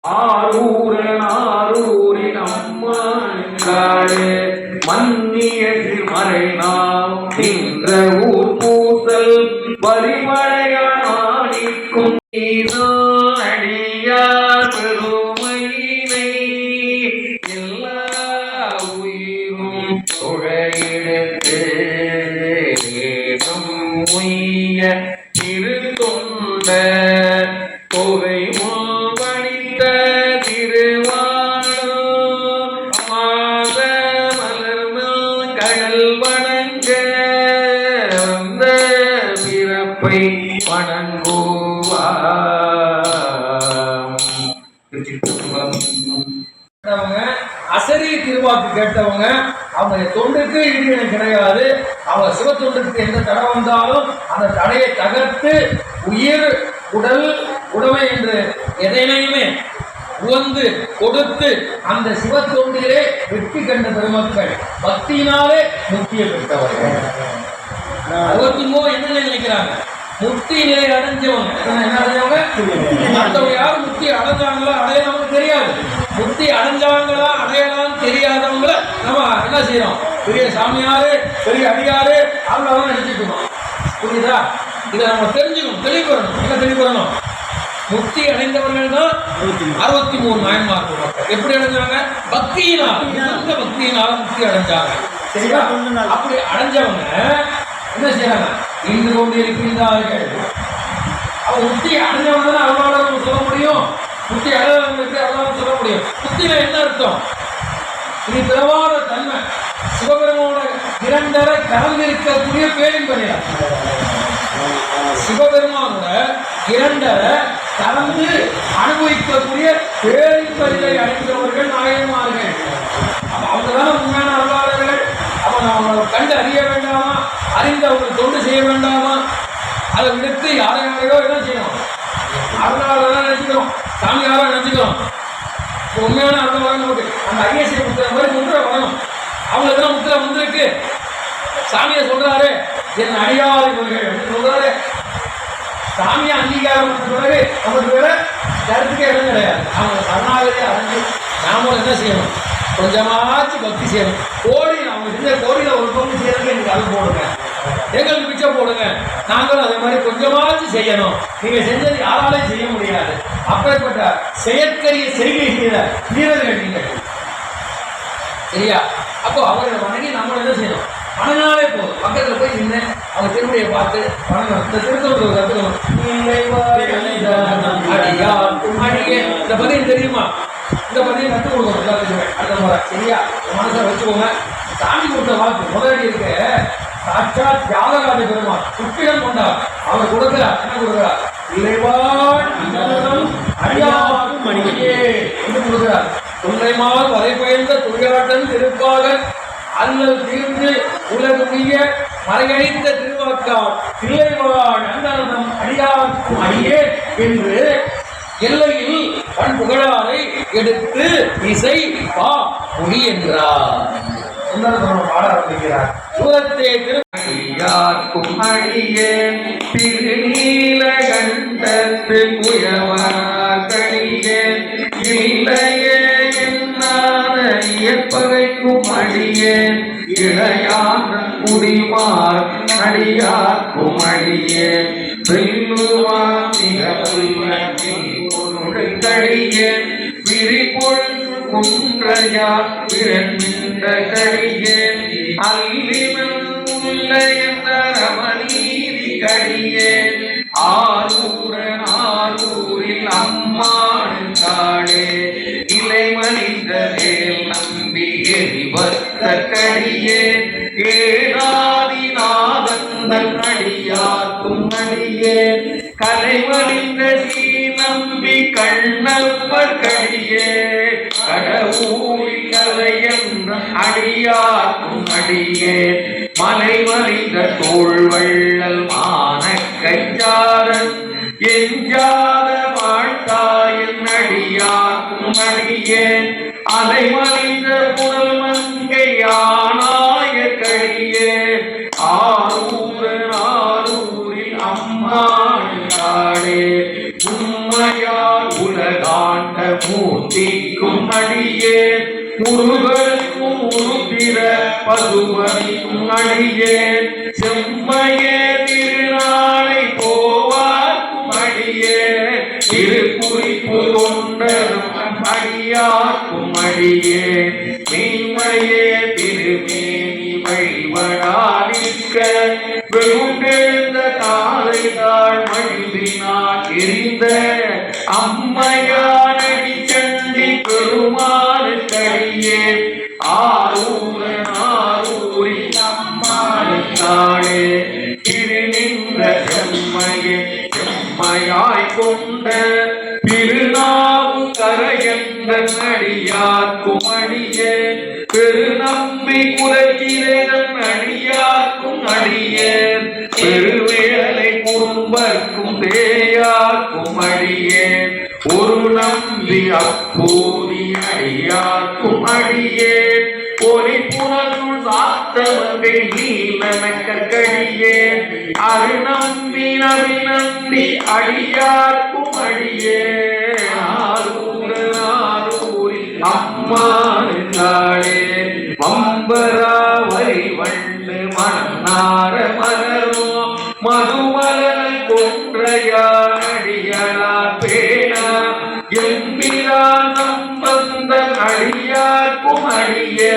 ஆரூரின் அம்மாளே மன்னிய திருமறை நாம் நின்ற ஊர் பூசல் வரிமழையாடிக்கும் அடியார் பெருமையினை எல்லா உயிரும் தொழையிடத்தே உய்ய திரு தொண்ட தொகை முன்பணித்த திருவாளூர் மாத மலர்மல் கடல் வணங்க வந்த பிறப்பை வணங்குவார். அசரி திருவாக்கு கேட்டவங்க அவங்க தொண்டுக்கு ஈடுகளை கிடையாது. அவங்க சிவ தொண்டுக்கு எந்த தடை வந்தாலும் அந்த தடையை தகர்த்து உயிர் உடல் உடமை என்று எதையுமே உவந்து கொடுத்து அந்த சிவ தொண்டிலே வெற்றி கண்ட பெருமக்கள் பக்தியினாலே முக்தியை பெற்றவர்கள். 63 என்ன நினைக்கிறாங்க? முக்தி நிலை அடைஞ்சவங்க. என்ன அடைஞ்சவங்க? மற்றவங்க யாரும் முக்தி அடைஞ்சாங்களா அடையணும்னு தெரியாது. முக்தி அடைஞ்சாங்களா அடையலாம் தெரியாதவங்கள நம்ம என்ன செய்யறோம்? பெரிய சாமியாரு பெரிய அடியாரு அவ்வளவு நினைச்சுக்கணும். புரியுதா? இதை நம்ம தெரிஞ்சுக்கணும், தெளிவுறணும். என்ன தெளிவுறணும்? முக்தி அடைந்தவர்கள் தான் 63 நாயன்மார்கள் மக்கள். எப்படி அடைஞ்சாங்க? பக்தியினால், இந்த பக்தியினால முக்தி அடைஞ்சாங்க. சரியா? அப்படி அடைஞ்சவங்க என்ன செய்யறாங்க? இன்று கொண்டு இருக்கின்றார்கள். அவங்க முக்தி அடைஞ்சவங்க தானே அவர்களால சொல்ல முடியும். முக்தி அடைந்தவங்களுக்கு அவர்களால சொல்ல முடியும். முக்தியில என்ன அர்த்தம்? இது பிறவாத தன்மை சிவபெருமானோட இரண்டரை கலந்திருக்கக்கூடிய பேரின்படியா. சிவபெருமானோட இரண்டரை கலந்து அனுபவிக்கக்கூடிய பேரின்படியை அடைந்தவர்கள் நாயன்மார்கள். அவங்க தானே உண்மையான அருளாளர்கள். அவன் அவங்களை கண்டு அறிய வேண்டாமா? அறிந்து அவங்களுக்கு தொண்டு செய்ய வேண்டாமா? அதை விடுத்து யாரையோ என்ன செய்யணும்? அருளாளர் நினைச்சுக்கிறோம், சாமியாரா நினைச்சுக்கிறோம். உண்மையான அருளாளர் நமக்கு அந்த ஐஎஸ்ஐ முத்திர மாதிரி முத்திரை வரணும். அவங்களுக்கு தான் முத்திரை வந்திருக்கு. சாமியை சொல்றாரு, என் அடியார்கள் சொல்றாரு. சாமியை அங்கீகாரம் பிறகு நமக்கு வேற கருத்துக்கே இடம் கிடையாது. அவங்க சரணாகதியை அடைஞ்சு நாமளும் என்ன செய்யணும்? கொஞ்சமாச்சு பக்தி செய்யணும். கோடி அவங்க செஞ்ச கோடியில் ஒரு பங்கு செய்யறதுக்கு எனக்கு அது போடுங்க, எங்களுக்கு மிச்சம் போடுங்க. நாங்களும் அதே மாதிரி கொஞ்சமாச்சு செய்யணும். நீங்க செஞ்சது யாராலையும் செய்ய முடியாது. அப்படிப்பட்ட செயற்கரிய செய்கை செய்த வீரர்கள் நீங்கள். சரியா? அப்போ அவர்களை வணங்கி நம்மள என்ன செய்யணும்? வணங்கினாலே போதும். பக்கத்தில் போய் நின்று அவங்க திருமணியை பார்த்து வணங்கணும். இந்த திருத்தொடர் கற்றுக்கணும். இந்த பதிவு தெரியுமா? இந்த பதிவை கற்றுக் கொடுக்கணும் எல்லாத்துக்குமே அடுத்த முறை. சரியா? மனசை வச்சுக்கோங்க. சாமி கொடுத்த வாக்கு முதலடி இருக்க சாட்சா தியாகராஜ பெருமாள் சுற்றிடம் கொண்டார். அவர் கொடுக்கிறார். என்ன கொடுக்கிறார்? இறைவான் அடியாக்கும் மணியே என்று கொடுக்கிறார். தொன்றைமால் வரை பயந்த துறையாட்டன் திருப்பாக அல்லல் தீர்ந்து உலகுய மறையடித்த திருவாக்கால் தில்லைவாழ் அந்தனம் அடியாக்கும் அடியே என்று எல்லையில் பண் புகழாரை எடுத்து இசை பா முடி என்றார். பாட ஆரம்பிக்கிறார். சூரத்தே திருக்கும் அடியே திருநீல கண்டத்து குயவடியே இல்லையே என்னான இயற்பகைக்கும் அடியே இளையான் குடிமார் அடியார்க்கும் அடியே வெல்லுவான் கழியே விரிபொழுது குன்றையா பிறந்த கழியே அல்லிவன் உள்ள என்ற ரமணீதி கழியே ஆரூரில் அம்மான் காடே இலைமணிந்த மேல் நம்பி எரிவத்த கழியே ஏனாதிநாதந்தன் அடியார்க்கும் அடியே கலைமணிந்த சீ நம்பி கண்ணப்பர் கடியே கடவுளில் கலையென்ற அடியார்க்கும் அடியே மலைமலிந்த தோள்வள்ளல் மான கைஞ்சாரன் எஞ்சாத வாழ்த்தாயின் அடியார்க்கும் அடியே அலைமலிந்த புனல் மங்கை ஆனாய கழியே ஆரூரில் அம்மான் காடே உண்மையால் உலகாண்ட மூர்த்திக்கும் அடியே முருகனுக்கும் உருத்திர பசுபதிக்கும் அடியே செம்மையே திருநாளை போவார்க்கும் அடியே திருக்குறிப்பு கொண்டதும் அடியார்க்கும் அடியே மெய்மையே திருமேனி வழிபடாதிருக்க வெகுண்டெழுந்த தாளை தாழ் மகிழ்வினால் எரிந்த அம்மையானடி சண்டி பெருமானுக்கடியே ஆரூரன் ஆரூரி அம்மானுக்காளே திரு நின்ற செம்மையே செம்மையாய் கொண்ட திருநாவும் கரையந்த அடியார்க்கும் அடியே பெருநம்பி குலச்சிரன் அடியார்க்கும் அடியே பெருவேளை குறும்பர்க்கும் தேயார்க்கும் அடியே ஒரு நம்பி அப்போதி அடியார்க்கும் அடியே பொறி புனருள் சாத்தவங்கை நீலனக்கடியே அரு நம்பி நபி நம்பி அடியார்க்கும் அடியே ஆரூரி அம்மானுக்காளே வம்பராவரி வண்டு மன்னார மலரோ மதுமலன் கொன்றையார் அடியலார் பேணா எம்பிரான் சம்பந்தன் அடியார்க்கும் அடியே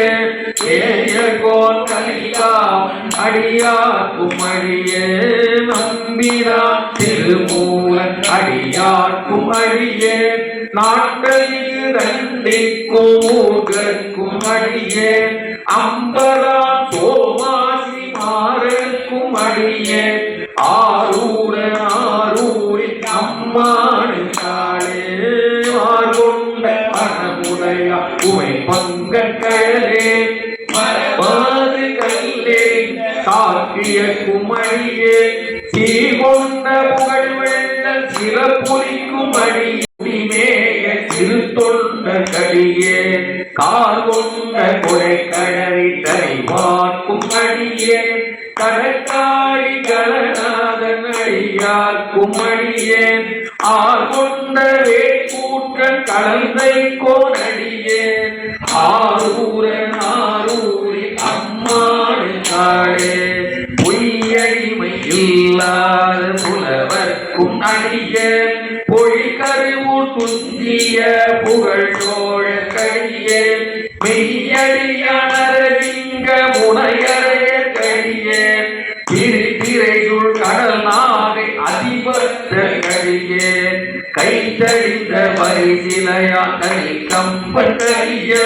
ஏயகோன் கலிகாம் அடியார்க்கும் அடியே நம்பிரான் திருமூலன் அடியார்க்கும் அடியே நாட்டையில் தண்டிக்கும் ஊர்கற்கும் அடியே அம்பரான் சோமாசி மாறற்கும் அடியே ஆரூரன் ஆரூரி அம்மானுக்காளே ஆர்கொண்ட மனமுடைய உமை பங்கன் கழலே மரபாது கல்லே காக்கிய குமரியே சீர்கொண்ட புகழ் வெள்ளல் சிறப்புரிக்கும் அடியே மேய சிறு தொண்ட கடியே கால் கொண்ட கொடை கடவி தரைவார்க்கும் அடியே கடற்காடி கலநாதன் அடியார்க்கும் அடியே ஆர் கொண்ட வேட்கூற்றன் கலந்தை கோனடியே ஆரூரன் ஆரூரி அம்மானுக்காளே பொய்யடிமை இல்லாத புலவர்க்கும் அடியே பொழிகருவூர் துஞ்சிய புகழ் சோழ கடியே மெய்யடியானரவிங்க முனையறைய கடியே திரைதுள் கடல் நாகை அதிபத்த கடியே கைத்தடிந்த வரிசிலையா கனி கம்பன் கடியே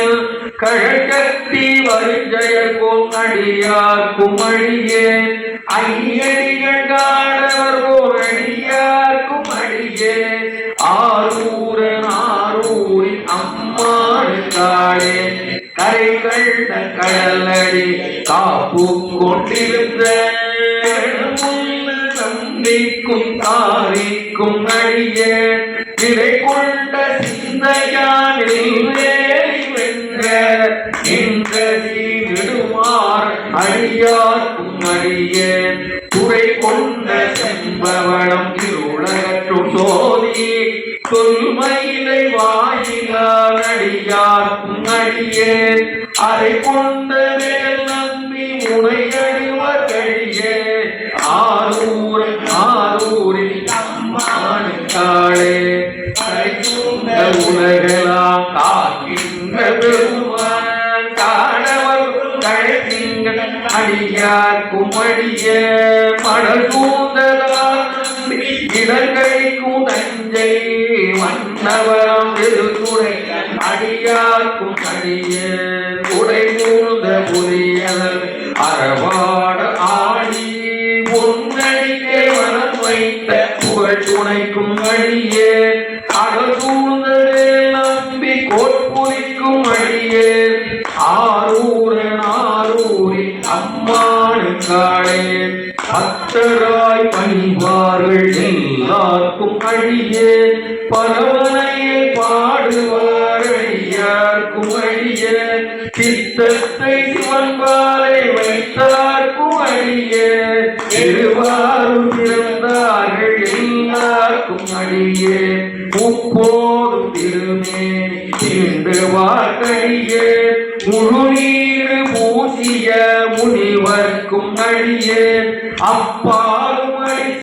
கழகத்தி வருஜய கோங்கடியார்க்கும் அடியே ஐயடிகள் காடவர் போரடியார்க்கும் அடியே ஆரூரன் ஆரூரி அம்மானுக்காளே கரை கண்ட கடலடி காப்பு கொண்டிருந்த நம்பிக்கும் தாரிக்கும் அடியே திரை கொண்ட சிந்தையானில் வேலி வென்ற நின்ற சீவிடுமார் அடியார்க்கும் அடியே துறை கொண்ட செம்பவளம் இருளகற்றும் சோதி சொல்மயிலை வாயிலால் அடியார்க்கும் அடியே அதை கொண்ட வேல் நம்பி முனையடிவர் கடியே ஆரூரன் ஆரூரில் அம்மானுக்காளே கரைசூழ்ந்த உலகெல்லாம் காக்கின்ற பெருமான் காணவர் கழைத்திங்கள் அடியார்க்கும் அடியே மடல் சூழ்ந்ததால் இடர்கைக்கும் தஞ்சை மன்னவரம் வெறுத்துறை அடியார்க்கும் அடியே உடை மூழ்ந்த புரியதல் அறவாட ஆடி பொன்னடிக்கே மனம் வைத்த புகழ் துணைக்கும் அடியே அகல் சூழ்ந்ததே நம்பி கோட்புரிக்கும் அடியே ஆரூரன் ஆரூரி அம்மானுக்காளே பக்தராய் பணிவார்கள் எல்லாருக்கும் அடியே பரவனையை பாடுவார் அடியார்க்கும் அடியே சித்தத்தை சிவன்பாலை வைத்தார்க்கும் அடியே திருவாரும் பிறந்தார்கள் எல்லாருக்கும் அடியே முப்போதும் திருமே இன்று வார்த்தையே முழுநீர் பூசிய முனிவர்க்கும் அழியே அப்பாலும்